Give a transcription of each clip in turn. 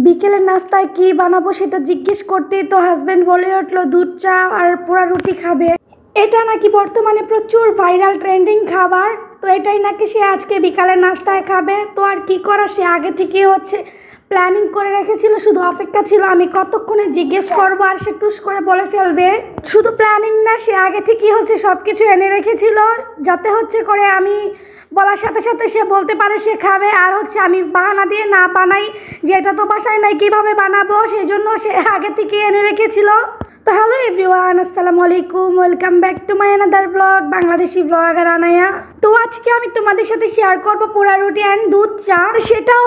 বিকেলের নাস্তায় কি বানাবো সেটা জিজ্ঞেস করতেই তো হাজবেন্ড বলে উঠলো দুধ চা আর পোড়া রুটি খাবে। এটা নাকি বর্তমানে প্রচুর ভাইরাল ট্রেন্ডিং খাবার, তো এটাই নাকি সে আজকে বিকালের নাস্তায় খাবে। তো আর কি করা, সে আগে থেকে প্ল্যানিং করে রেখেছিল, শুধু অপেক্ষা ছিল আমি কতক্ষণে জিজ্ঞেস করবো আর সে টুস করে বলে ফেলবে। শুধু প্ল্যানিং না, সে আগে থেকেই সব কিছু এনে রেখেছিল যাতে করে আমি বলার সাথে সাথে সে বলতে পারে সে খাবে। আর আমি বাহানা দিয়ে না বানাই যে এটা তো বাসায় নাই কিভাবে বানাবো, সেই জন্য সে আগে থেকে এনে রেখেছিল। তো হ্যালো এভরিওয়ান, আসসালামু আলাইকুম, welcome back to my another blog, Bangladeshi blogger Anaya. তো আজকে আমি তোমাদের সাথে শেয়ার করবো পোড়া রুটি অ্যান্ড দুধ চা। সেটাও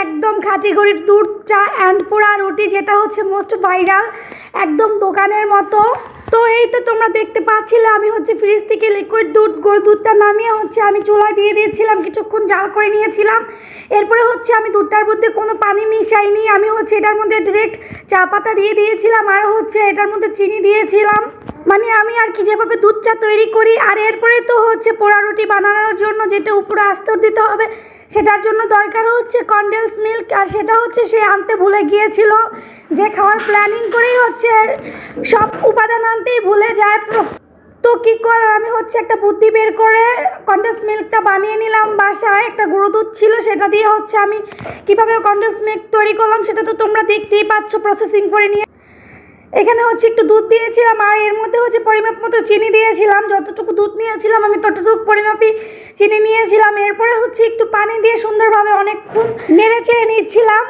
একদম খাঁটি গরিব দুধ চা অ্যান্ড পোড়া রুটি, যেটা মোস্ট ভাইরাল, একদম দোকানের মতো। তো এই তো তোমরা দেখতে পাচ্ছিলে আমি ফ্রিজ থেকে লিকুইড দুধ গরুর দুধটা নামিয়ে আমি চুলায় দিয়ে দিয়েছিলাম, কিছুক্ষণ জাল করে নিয়েছিলাম। এরপরে আমি দুধটার মধ্যে কোনো পানি মিশাইনি, আমি এটার মধ্যে ডিরেক্ট চা পাতা দিয়ে দিয়েছিলাম আর এটার মধ্যে চিনি দিয়েছিলাম, মানে আমি আর কি যেভাবে দুধ চা তৈরি করি। আর এরপরে তো পোড়া রুটি বানানোর জন্য যেটা উপরে আস্তর দিতে হবে, সেটার জন্য দরকার কনডেন্স মিল্ক। আর সেটা সে আনতে ভুলে গিয়েছিল, যে খাওয়ার প্ল্যানিং করেই সব উপাদান আনতেই ভুলে যায়। তো কী করার, আমি একটা বুদ্ধি বের করে কনডেন্স মিল্কটা বানিয়ে নিলাম বাসায়। একটা গুঁড়ো দুধ ছিল, সেটা দিয়ে আমি কীভাবে কনডেন্স মিল্ক তৈরি করলাম সেটা তো তোমরা দেখতেই পাচ্ছ। প্রসেসিং করে নিয়ে এখানে একটু দুধ দিয়েছিলাম আর এর মধ্যে পরিমাপ মতো চিনি দিয়েছিলাম। যতটুকু দুধ নিয়েছিলাম আমি ততটুকু পরিমাপই চিনি নিয়েছিলাম। এরপরে একটু পানি দিয়ে সুন্দরভাবে অনেকক্ষণ নেড়ে চেড়ে নিচ্ছিলাম।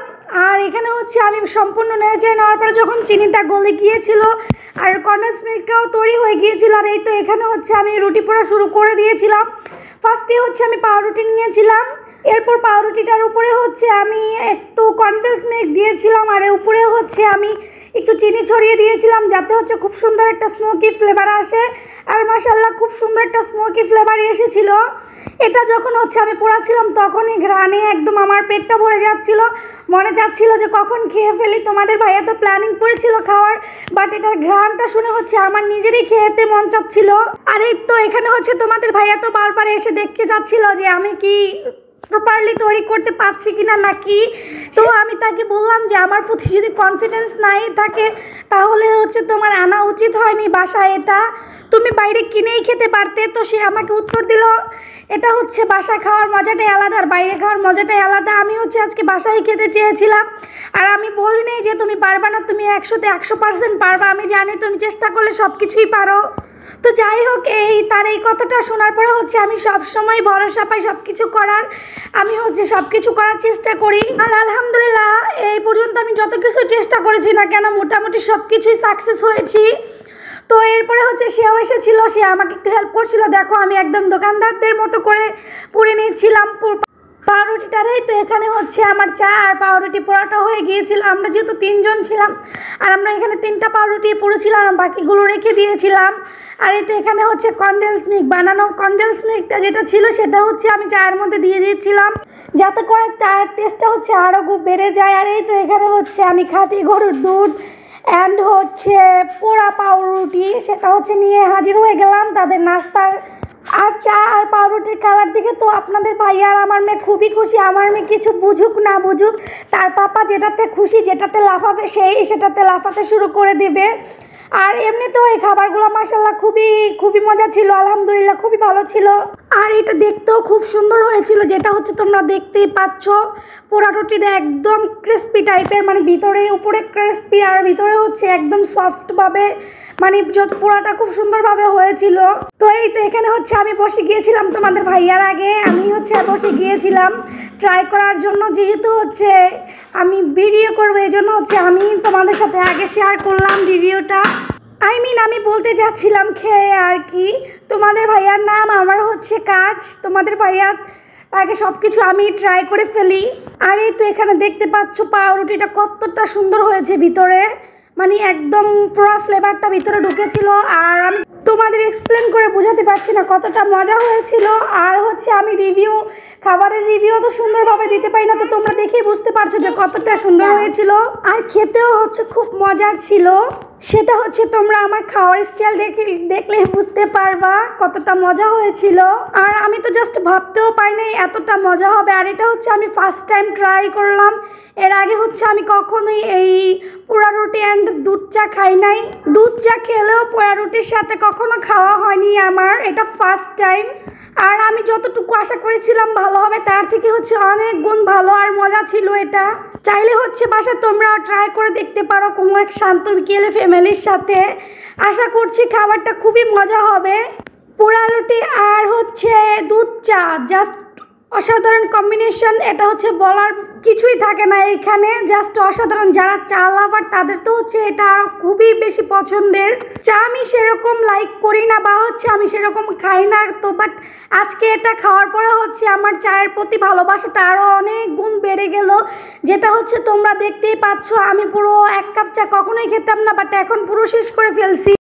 আর এখানে আমি সম্পূর্ণ নেড়ে চেড়ে নেওয়ার পরে যখন চিনিটা গলে গিয়েছিল আর কনডেন্স মিল্কটাও তৈরি হয়ে গিয়েছিল, আর এই তো এখানে আমি রুটি পোড়া শুরু করে দিয়েছিলাম। ফার্স্টে আমি পাউরুটি নিয়েছিলাম, এরপর পাউরুটিটার উপরে আমি একটু কনডেন্স মিল্ক দিয়েছিলাম আর এর উপরে আমি একটু চিনি ছড়িয়ে দিয়েছিলাম, যাতে খুব সুন্দর একটা স্মোকি ফ্লেভার আসে। আর মাশাআল্লাহ খুব সুন্দর একটা স্মোকি ফ্লেভার এসেছিল। এটা যখন আমি পোড়াচ্ছিলাম তখনই ঘ্রাণে একদম আমার পেটটা ভরে যাচ্ছিল, মনে চাচ্ছিল যে কখন খেয়ে ফেলি। তোমাদের ভাইয়া তো প্ল্যানিং করেছিল খাওয়ার, বাট এটার ঘ্রাণটা শুনে আমার নিজেরই খেতে মন চাচ্ছিল। আর এই তো এখানে তোমাদের ভাইয়া তো বারবার এসে দেখতে যাচ্ছিল যে আমি কি প্রপারলি তৈরি করতে পারছি কিনা নাকি। তো আমি তাকে বললাম যে আমার প্রতি যদি কনফিডেন্স নাই থাকে তাহলে তোমার আনা উচিত হয়নি বাসায়, এটা তুমি বাইরে কিনেই খেতে পারতে। তো সে আমাকে উত্তর দিল এটা বাসায় খাওয়ার মজাটাই আলাদা আর বাইরে খাওয়ার মজাটাই আলাদা। আমি আজকে বাসায় খেতে চেয়েছিলাম, আর আমি বলিনি যে তুমি পারবা না, তুমি 100তে 100% পারবা। আমি জানি তুমি চেষ্টা করলে সব কিছুই পারো। তো যাই হোক, তার এই কথাটা শোনার পরে আমি সবসময় ভরসা পাই সব কিছু করার, আমি সব কিছু করার চেষ্টা করি। আর আলহামদুলিল্লাহ এই পর্যন্ত আমি যত কিছু চেষ্টা করেছি না কেন মোটামুটি সব কিছুই সাকসেস হয়েছি। তো এরপরে সেও এসেছিল, সে আমাকে একটু হেল্প করছিল। দেখো আমি একদম দোকানদারদের মতো করে পুড়ে নিচ্ছিলাম পাউরুটিটারেই। তো এখানে আমার চা আর পাউরুটি পোড়াটা হয়ে গিয়েছিল। আমরা যেহেতু 3 জন ছিলাম আর আমরা এখানে 3টা পাউরুটি পুড়েছিলাম, বাকিগুলো রেখে দিয়েছিলাম। আর এই তো এখানে কনডেন্স মিল্ক বানানো, কনডেন্স মিল্কটা যেটা ছিল সেটা আমি চায়ের মধ্যে দিয়ে দিয়েছিলাম, যাতে করে চায়ের টেস্টটা আরও খুব বেড়ে যায়। আর এই তো এখানে আমি খাঁটি গরুর দুধ অ্যান্ড পোড়া পাউরুটি সেটা নিয়ে হাজির হয়ে গেলাম তাদের নাস্তার। আর চা আর পাউরুটির কালার দিকে তো আপনাদের ভাইয়া আর আমার মেয়ে খুবই খুশি। আমার মেয়ে কিছু বুঝুক না বুঝুক, তার পাপা যেটাতে খুশি, যেটাতে লাফাবে সেটাতে লাফাতে শুরু করে দিবে। আর এমনি তো এই খাবারগুলো মাশাআল্লাহ খুবই মজা ছিল, আলহামদুলিল্লাহ খুবই ভালো ছিল। আর এটা দেখতেও খুব সুন্দর হয়েছিল, যেটা তোমরা দেখতেই পাচ্ছ। পোড়া রুটিটা একদম ক্রিস্পি টাইপের, মানে ভিতরে উপরে ক্রিস্পি আর ভিতরে একদম সফটভাবে, মানে পোড়াটা খুব সুন্দরভাবে হয়েছিল। তো এই তো এখানে আমি বসে গিয়েছিলাম তোমাদের ভাইয়ার আগে, আমি বসে গিয়েছিলাম ট্রাই করার জন্য। যেহেতু আমি ভিডিও করবো এই জন্য আমি তোমাদের সাথে আগে শেয়ার করলাম রিভিউটা। আমি বলতে যাচ্ছিলাম খেয়ে আর কি। তোমাদের ভাইয়ার নাম, আমার কাজ। তোমাদের ভাইয়ার আগে সব কিছু আমি ট্রাই করে ফেলি। আর এই তো এখানে দেখতে পাচ্ছ পাউরুটিটা কতটা সুন্দর হয়েছে ভিতরে, মানে একদম পুরো ফ্লেভারটা ভিতরে ঢুকেছিল। আর আমি তোমাদের এক্সপ্লেন করে বোঝাতে পারছি না কতটা মজা হয়েছিল। আর আমি খাবারের রিভিউ তো সুন্দরভাবে দিতে পারি না, তো তোমরা দেখেই বুঝতে পারছো যে কতটা সুন্দর হয়েছিল। আর খেতেও খুব মজার ছিল। সেটা হচ্ছে তোমরা আমার খাওয়ার স্টাইল দেখলে বুঝতে পারবা কতটা মজা হয়েছিল। আর আমি তো জাস্ট ভাবতেও পাইনি এতটা মজা হবে। আর এটা হচ্ছে আমি ফার্স্ট টাইম ট্রাই করলাম। এর আগে হচ্ছে আমি কখনোই এই পোড়া রুটি অ্যান্ড দুধ চা খাই নাই। দুধ চা খেলেও পোড়া রুটির সাথে কখনো খাওয়া হয়নি আমার, এটা ফার্স্ট টাইম। আর আমি যতটুকু আশা করেছিলাম ভালো হবে তার থেকে হচ্ছে অনেক গুণ ভালো আর মজা ছিল এটা। চাইলে হচ্ছে বাসা তোমরাও ট্রাই করে দেখতে পারো কোনো এক শান্ত বিকেলে ফ্যামিলির সাথে। আশা করছি খাবারটা খুবই মজা হবে। পোড়া রুটি আর হচ্ছে দুধ চা জাস্ট অসাধারণ কম্বিনেশন। এটা হচ্ছে বলার কিছুই থাকে না এখানে, জাস্ট অসাধারণ। যারা চা লাভার তাদের তো হচ্ছে এটা খুবই বেশি পছন্দের। চা আমি সেরকম লাইক করি না বা হচ্ছে আমি সেরকম খাই না, তো বাট আজকে এটা খাওয়ার পরে হচ্ছে আমার চায়ের প্রতি ভালোবাসাটা আরও অনেক গুণ বেড়ে গেল। যেটা হচ্ছে তোমরা দেখতেই পাচ্ছ, আমি পুরো 1 কাপ চা কখনোই খেতাম না, বাট এখন পুরো শেষ করে ফেলছি।